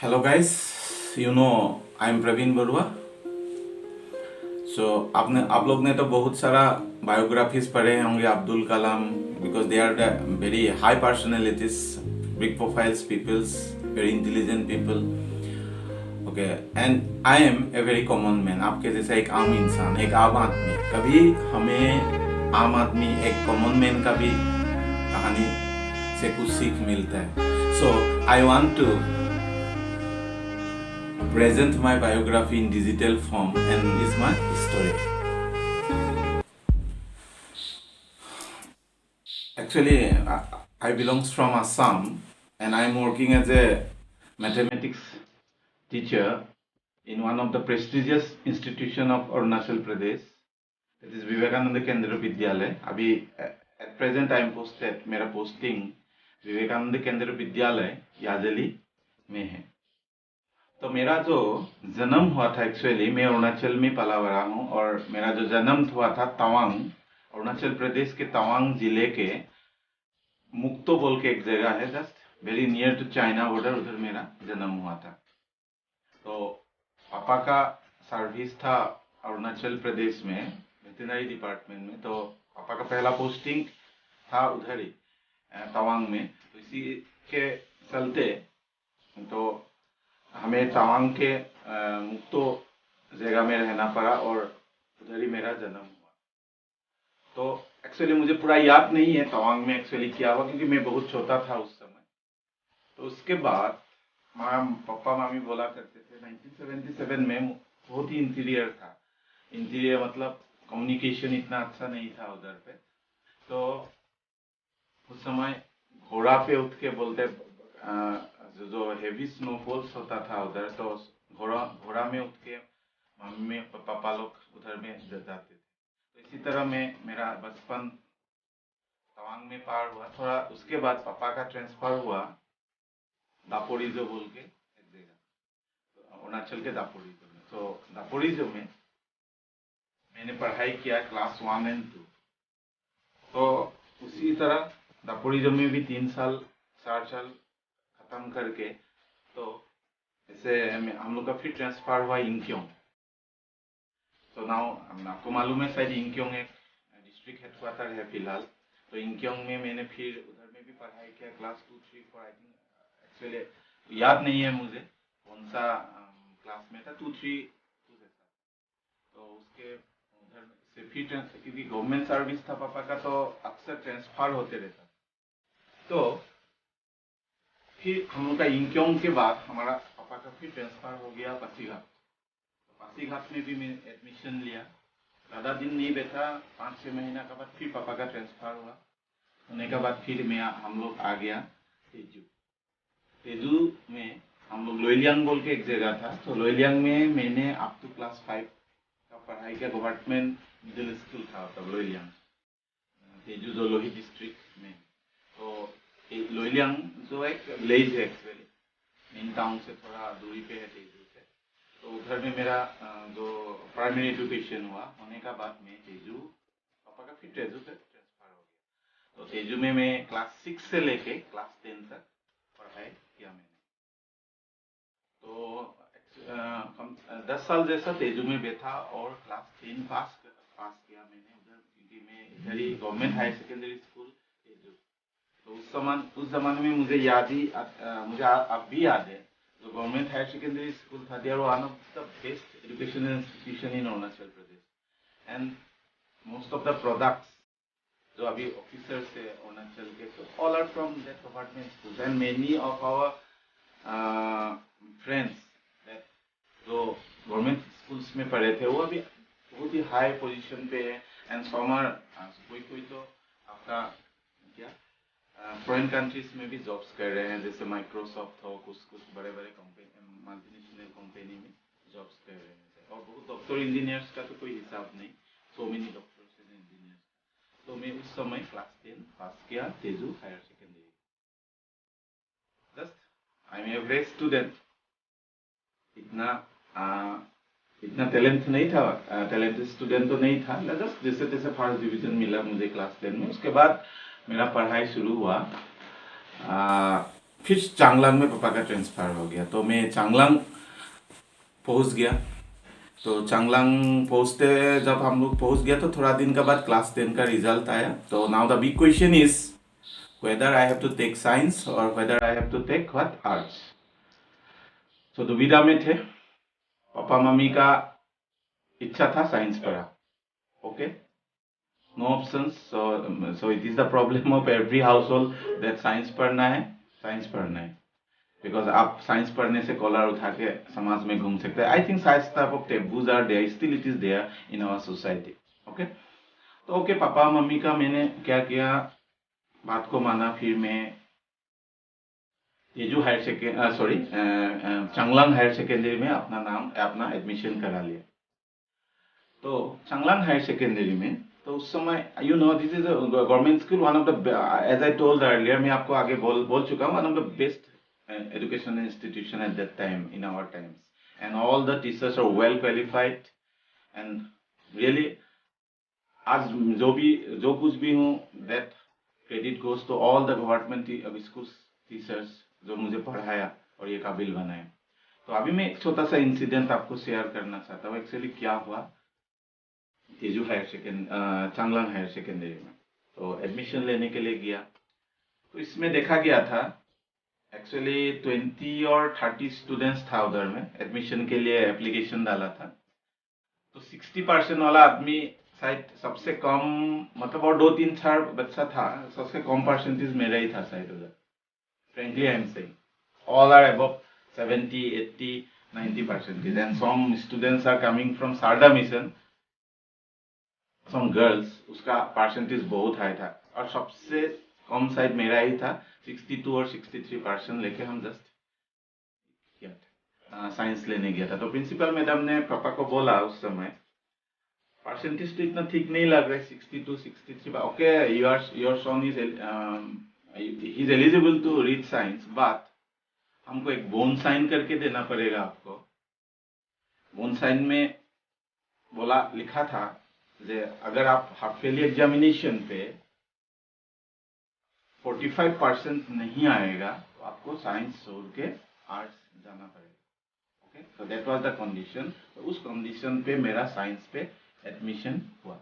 Hello guys, I am Praveen Barua. So आप लोग ने तो बहुत सारा बायोग्राफीज पढ़े होंगे Abdul Kalam because they are the very high personalities, big profiles peoples, very intelligent people. Okay, and I am a very common man. आपके जैसा एक आम इंसान, एक आम आदमी. कभी हमें आम आदमी एक कॉमन मैन का भी कहानी से कुछ सीख मिलता है. So I want to present my biography in digital form and is my story. Actually, I belongs from Assam and I am working as a mathematics teacher in one of the prestigious institution of Arunachal Pradesh. That is Vivekananda Kendra Vidyalaya. अभी at present I am posted. मेरा posting Vivekananda केंद्र विद्यालय याजली में है. तो मेरा जो जन्म हुआ था एक्चुअली मैं अरुणाचल में पला बड़ा हूँ और मेरा जो जन्म हुआ था तवांग अरुणाचल प्रदेश के तवांग जिले के मुक्तो बोल के एक जगह है just very near to China border उधर मेरा जन्म हुआ था. तो पापा का सर्विस था अरुणाचल प्रदेश में वेटरनरी डिपार्टमेंट में. तो पापा का पहला पोस्टिंग था उधर ही तवांग में. तो इसी के चलते तो हमें तवांग के मुक्तो जगह में रहना पड़ा और उधर ही मेरा जन्म हुआ. तो एक्चुअली मुझे पूरा याद नहीं है तवांग में एक्चुअली क्या हुआ क्योंकि मैं बहुत छोटा था उस समय. तो उसके बाद पापा मामी बोला करते थे 1977 में बहुत ही इंटीरियर था. इंटीरियर मतलब कम्युनिकेशन इतना अच्छा नहीं था उधर पे. तो उस समय घोड़ा पे उठ के बोलते जो हेवी स्नोफॉल्स होता था उधर तो घोड़ा में उठ के मम्मी पापा लोग उधर में जाते थे. तो इसी तरह मेरा बचपन तवांग में पार हुआ. थोड़ा उसके बाद पापा का ट्रांसफर हुआ दापोरिजो बोल के एक जगह अरुणाचल के दापोरिजो में. तो दापोरिजो में मैंने पढ़ाई किया क्लास 1 और 2. तो उसी तरह दापोरिजो में भी 4 साल खत्म करके तो ऐसे हम लोग का फिर ट्रांसफर हुआ इंक्योंग. तो नाउ आपको मालूम है शायद इंक्योंग एक डिस्ट्रिक्ट हेडक्वार्टर है फिलहाल. तो इंक्योंग में मैंने फिर उधर में भी पढ़ाई किया क्लास 2, 3, 4 आई थिंक एक्चुअली याद नहीं है मुझे कौन सा क्लास में था 2, 3 जैसा. तो उसके उधर से फिर क्योंकि गवर्नमेंट सर्विस था पापा का तो अक्सर ट्रांसफर होते रहता. तो फिर हम लोग का इंक्योंग के बाद हमारा पापा का फिर ट्रांसफर हो गया पासीघाट. तो पासीघाट में भी मैंने एडमिशन लिया. ज़्यादा दिन नहीं बैठा 5-6 महीना के बाद फिर पापा का ट्रांसफर हुआ. होने के बाद फिर हम लोग आ गया तेजू. तेजू में हम लोग लोइलियांग बोल के एक जगह था. तो लोइलियांग में मैंने अप टू क्लास 5 का पढ़ाई किया. गवर्नमेंट मिडिल स्कूल था तब लोइलियांग तेजू जो लोही डिस्ट्रिक्ट में. तो लोइलियांग जो एक विलेज है एक्चुअली मेन टाउन से थोड़ा दूरी पे है तेजू से. तो उधर में मेरा जो प्राइमरी एजुकेशन हुआ. होने का बाद में तेजू पापा का फिर तेजू से ट्रांसफर हो गया. तो तेजू में मैं क्लास 6 से लेके क्लास 10 तक पढ़ाई किया मैंने. तो 10 साल जैसा तेजू में बैठा और क्लास 10 पास किया मैंने उधर क्योंकि मैं इधर ही government higher secondary school Tezu. तो उस जमाने में मुझे मुझे अब भी याद है जो गवर्नमेंट हायर सेकेंडरी स्कूल था. They are one of the best educational institution in Arunachal Pradesh. And most of the products जो अभी ऑफिसर्स है अरुणाचल के तो all are from that government school. And many of our friends जो गवर्नमेंट स्कूल्स में पढ़े थे वो अभी बहुत ही हाई पोजीशन पे है. एंड समर कोई तो आपका क्या फॉरेन कंट्रीज में भी जॉब्स कर रहे हैं जैसे माइक्रोसॉफ्ट हो कुछ बड़े बड़े कंपनी मल्टीनेशनल कंपनी में जॉब्स कर रहे हैं. और बहुत डॉक्टर इंजीनियर्स का तो कोई हिसाब नहीं. So many doctors and engineers. तो मैं उस समय क्लास 10 पास किया Tezu higher secondary. Just I am average student. इतना टैलेंट नहीं था. टैलेंटेड स्टूडेंट तो नहीं था. जस्ट जैसे तैसे फर्स्ट डिवीजन मिला मुझे क्लास 10 में. उसके बाद मेरा पढ़ाई शुरू हुआ फिर चांगलांग में पापा का ट्रांसफ़र हो गया, तो मैं चांगलांग पहुंच गया। तो चांगलांग पहुंचते जब हम लोग पहुंच गया तो थोड़ा दिन के बाद क्लास 10 का रिजल्ट आया। तो now the big question is whether I have to take science और whether I have to take what arts. तो दुविधा में थे। पापा मम्मी का इच्छा था साइंस पढ़ा, okay, no options. So it is the problem of every household that science पढ़ना है, साइंस पढ़ना है। बिकॉज आप साइंस पढ़ने से कॉलर उठा के समाज में घूम सकते हैं। I think science type of taboos are there, still it is there in our society, okay. तो ओके, पापा मम्मी का मैंने क्या किया, बात को माना। फिर मैं Tezu higher secondary Changlang higher secondary में अपना एडमिशन करा लिया। तो चांगलांग हायर सेकेंडरी में तो उस समय you know this is government school, one of the, as I told earlier, मैं आपको आगे बोल चुका हूँ, one of the best educational institution at that time in our times, and all the teachers are well qualified, and really आज जो कुछ भी हूँ that credit goes to all the government school teachers जो मुझे पढ़ाया और ये काबिल बनाए। तो अभी मैं एक छोटा सा इंसिडेंट आपको शेयर करना चाहता हूँ। एक्चुअली क्या हुआ, तेजू चांगलांग हायर सेकेंडरी में तो एडमिशन लेने के लिए गया। तो इसमें देखा गया था एक्चुअली 20 और 30 स्टूडेंट्स था उधर में, एडमिशन के लिए एप्लीकेशन डाला था। तो 60% वाला आदमी शायद सबसे कम, मतलब और 2-3-4 बच्चा था, सबसे कम परसेंटेज मेरा ही था शायद उधर। Frankly I am saying all are above 70, 80, 90%, and some students are coming from Sharda mission, some girls, उसका परसेंटेज बहुत हाई था। और सबसे कम शायद मेरा ही था, 62 और 63% लेके हम जस्ट साइंस लेने गया था। तो प्रिंसिपल मैडम ने पापा को बोला उस समय, परसेंटेज तो इतना ठीक नहीं लग रहा है, 62, 63, okay, your son is he is eligible to read science, but हमको एक बोन साइन करके देना पड़ेगा आपको। बोन साइन में बोला, लिखा था जे अगर आप हाफ ईयरली एग्जामिनेशन पे 45% नहीं आएगा तो आपको साइंस छोड़ के आर्ट्स जाना पड़ेगा, okay. So that was the condition. तो उस कंडीशन पे मेरा साइंस पे एडमिशन हुआ।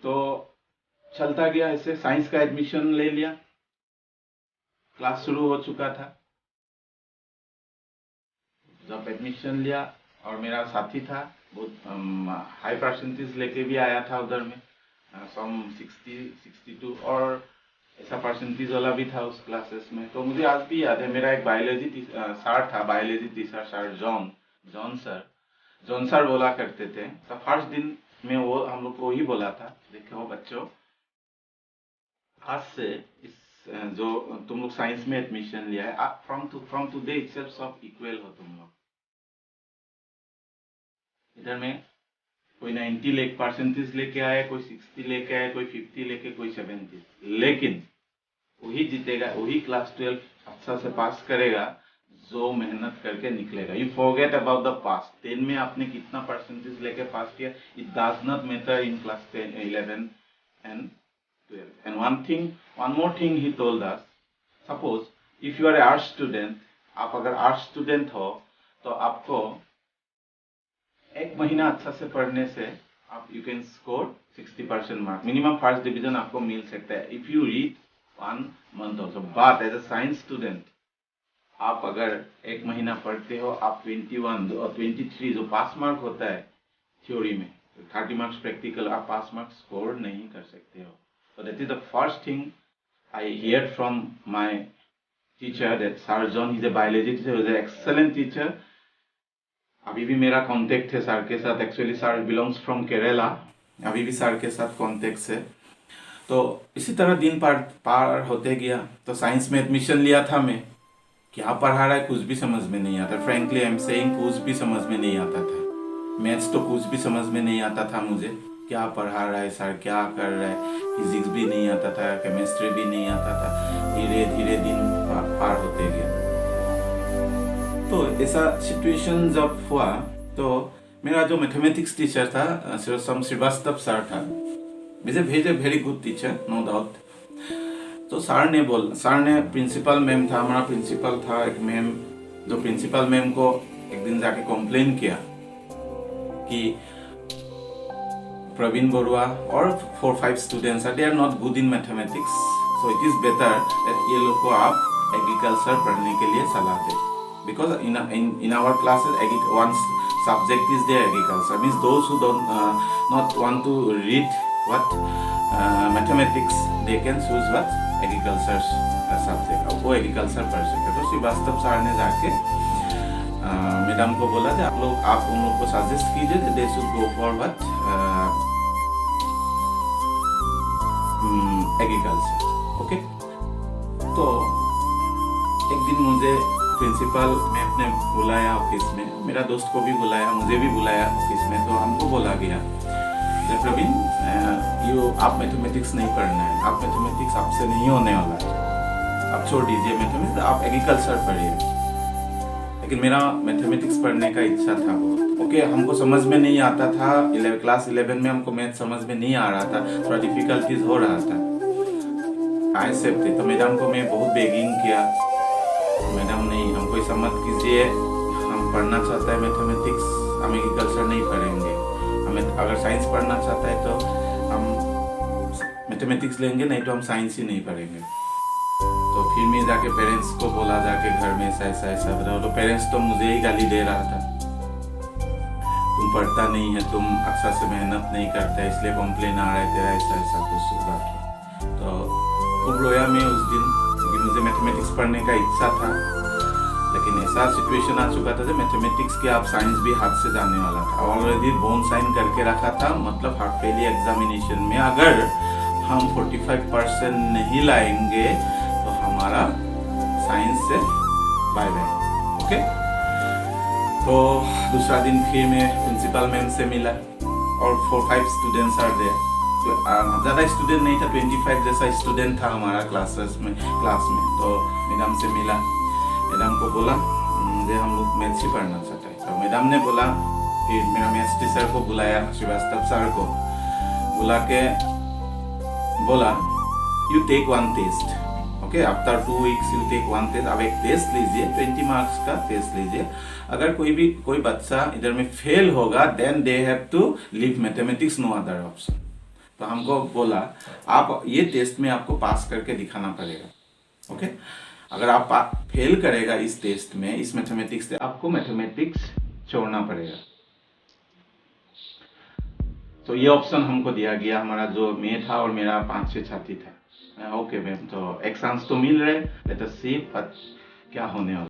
तो चलता गया ऐसे, साइंस का एडमिशन ले लिया, क्लास शुरू हो चुका था। जब एडमिशन लिया और मेरा साथी था, बहुत हाई परसेंटेज लेके भी आया था उधर में, सम 60, 62 और ऐसा परसेंटेज वाला भी था उस क्लासेस में। तो मुझे आज भी याद है, मेरा एक बायोलॉजी सर था, biology teacher sir John sir बोला करते थे। तो फर्स्ट दिन में वो हम लोग को ही बोला था, देखो बच्चों, आज से इस जो तुम लोग साइंस में एडमिशन लिया है, फ्रॉम टुडे इटसेल्फ सब इक्वल हो तुम लोग। इधर में कोई 90 लेके परसेंटेज लेके आए, कोई 60 लेके आए, कोई 50 लेके, कोई 70, लेकिन वही जीतेगा, वही क्लास 12 अच्छा से पास करेगा जो मेहनत करके निकलेगा। You forget about the past, 10 में आपने कितना परसेंटेज लेके पास किया, it does not matter in class 10, 11 and 12. And one more thing he told us, suppose if you are an art student, आप अगर आर्ट स्टूडेंट हो तो आपको एक महीना अच्छा से पढ़ने से आप you can score 60% mark, minimum first division आपको मिल सकता है if you read 1 month also. But as a science student आप अगर एक महीना पढ़ते हो, आप 21 और 23 जो पास मार्क होता है थ्योरी में, 30 मार्क्स प्रैक्टिकल, आप पास मार्क्स स्कोर नहीं कर सकते हो। So that is the first thing I heard from my teacher, that Sir John, he's a biology teacher, he's an excellent teacher. अभी भी मेरा कांटेक्ट है सर के साथ। Actually sir belongs from Kerala, अभी भी सर के साथ कांटेक्ट है। तो इसी तरह दिन पार होते गया। तो साइंस में एडमिशन लिया था मैं, क्या पढ़ा रहा है कुछ भी समझ में नहीं आता। फ्रेंकली आई एम सेइंग, कुछ भी समझ में नहीं आता था। मैथ्स तो कुछ भी समझ में नहीं आता था मुझे, क्या पढ़ा रहा है सर, क्या कर रहा है। फिजिक्स भी नहीं आता था, केमिस्ट्री भी नहीं आता था। धीरे धीरे दिन पार होते गया। तो ऐसा सिचुएशन जब हुआ तो मेरा जो मैथमेटिक्स टीचर था श्रीवास्तव सर था, मुझे भेजे very good teacher, no doubt. तो सर ने प्रिंसिपल मैम था, हमारा प्रिंसिपल था एक मैम, जो प्रिंसिपल मैम को एक दिन जाके कंप्लेन किया कि प्रवीण बरुआ और 4-5 students they are not good in mathematics, so it is better that ये लोग को आप एग्रीकल्चर पढ़ने के लिए सलाह दें, because in our classes one subject is their agriculture, means those who don't not want to read what mathematics, they can choose what agriculture subject, और वो एग्रीकल्चर पढ़ सके। तो श्रीवास्तव सर ने जाके मैडम को बोला कि आप उन लोग को सजेस्ट कीजिए कि they should go for what agriculture. Okay, तो एक दिन मुझे प्रिंसिपल मैम ने बुलाया ऑफिस में, मेरा दोस्त को भी बुलाया, मुझे भी बुलाया ऑफिस में। तो हमको बोला गया प्रवीण आप मैथमेटिक्स नहीं पढ़ना है, आप मैथमेटिक्स आपसे नहीं होने वाला है, आप छोड़ दीजिए मैथमेटिक्स, आप एग्रीकल्चर पढ़िए। लेकिन मेरा मैथमेटिक्स पढ़ने का इच्छा था बहुत। ओके, हमको समझ में नहीं आता था, क्लास 11 में हमको मैथ समझ में नहीं आ रहा था, थोड़ा डिफिकल्टीज हो रहा था, आई सेफ थे। तो मैडम को मैं बहुत बेगिंग किया, मैडम नहीं, हमको ऐसा मत कीजिए, हम पढ़ना चाहता है मैथमेटिक्स, हम एग्रीकल्चर नहीं पढ़ेंगे, हमें अगर साइंस पढ़ना चाहता है तो हम मैथमेटिक्स लेंगे, नहीं तो हम साइंस ही नहीं पढ़ेंगे। तो फिर मैं जाके पेरेंट्स को बोला, जाके घर में ऐसा ऐसा ऐसा बताओ। तो पेरेंट्स तो मुझे ही गाली दे रहा था, तुम पढ़ता नहीं है, तुम अच्छा से मेहनत नहीं करता, इसलिए कॉम्प्लेन आ रहा है तेरा, ऐसा ऐसा कुछ बात। तो खूब रोया मैं उस दिन, क्योंकि मुझे मैथमेटिक्स पढ़ने का इच्छा था, लेकिन ऐसा सिचुएशन आ चुका था कि मैथमेटिक्स के आप साइंस भी हाथ से जाने वाला था, ऑलरेडी बोन साइन करके रखा था, मतलब हाफ ईयरली एग्जामिनेशन में अगर हम 45% नहीं लाएंगे तो हमारा साइंस से बाय बाय। ओके, तो दूसरा दिन फिर मैं प्रिंसिपल मैम से मिला और 4-5 स्टूडेंट्स आर देयर, ज़्यादा स्टूडेंट नहीं था, 25 जैसा स्टूडेंट था हमारा क्लास में। तो मैडम से मिला, मैडम को बोला जे हम लोग मैथ्स ही पढ़ना चाहते हैं। तो मैडम ने बोला, फिर मेरा मैथ्स टीचर को बुलाया, श्रीवास्तव सर को बुला के बोला you take one test, okay, after 2 weeks you take one test. अब एक टेस्ट लीजिए, 20 मार्क्स का टेस्ट लीजिए, अगर कोई बच्चा इधर में फेल होगा then they have to leave mathematics, no other option. तो हमको बोला आप ये टेस्ट में आपको पास करके दिखाना पड़ेगा। ओके, अगर आप फेल करेगा इस टेस्ट में, इस मैथमेटिक्स से, आपको मैथमेटिक्स छोड़ना पड़ेगा। तो ये ऑप्शन हमको दिया गया, हमारा जो मैं था और मेरा 5-6 साथी था। ओके मैम, तो एग्जाम्स तो मिल रहे, लेट अस सी क्या होने वाला।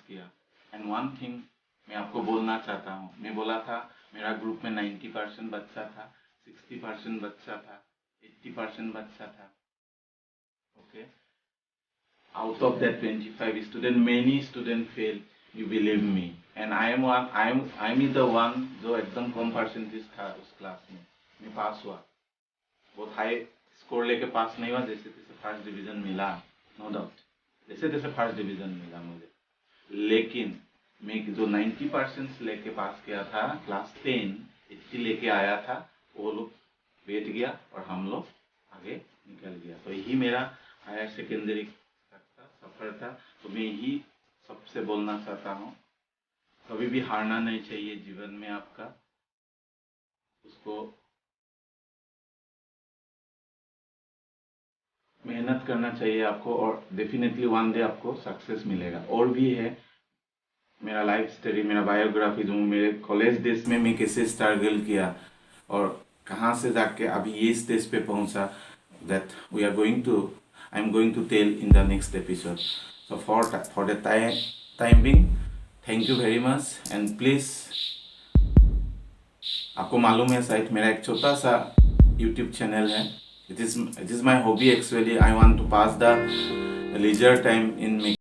किया। एंड वन थिंग मैं आपको बोलना चाहता हूँ, मैं बोला था मेरा ग्रुप में 90% बच्चा था, 60% बच्चा था, 80% बच्चा था। Okay, out of that 25 student, many student fail, you believe me, and I am one, I am the one जो एकदम कम परसेंटेज था उस क्लास में, मैं पास हुआ। बहुत हाई स्कोर लेके पास नहीं हुआ, जैसे तैसे फर्स्ट डिवीजन मिला, नो डाउट, जैसे तैसे फर्स्ट डिवीजन मिला मुझे। लेकिन मैं जो 90% लेके पास किया था, क्लास 10 80 लेके आया था, वो लोग बैठ गया और हम लोग आगे निकल गया। तो यही मेरा हायर सेकेंडरी तक का सफर था। तो मैं यही सबसे बोलना चाहता हूँ, कभी भी हारना नहीं चाहिए जीवन में आपका, उसको मेहनत करना चाहिए आपको, और डेफिनेटली वन डे आपको सक्सेस मिलेगा। और भी है मेरा लाइफ स्टोरी, मेरा बायोग्राफी, जो मेरे कॉलेज डेज में मैं कैसे स्ट्रगल किया और कहाँ से जाके अभी ये स्टेज पे पहुंचा, that we are going to, I am going to tell in the next episode. So for the time being, thank you very much, and please, आपको मालूम है शायद मेरा एक छोटा सा YouTube चैनल है। It is my hobby actually. I want to pass the leisure time in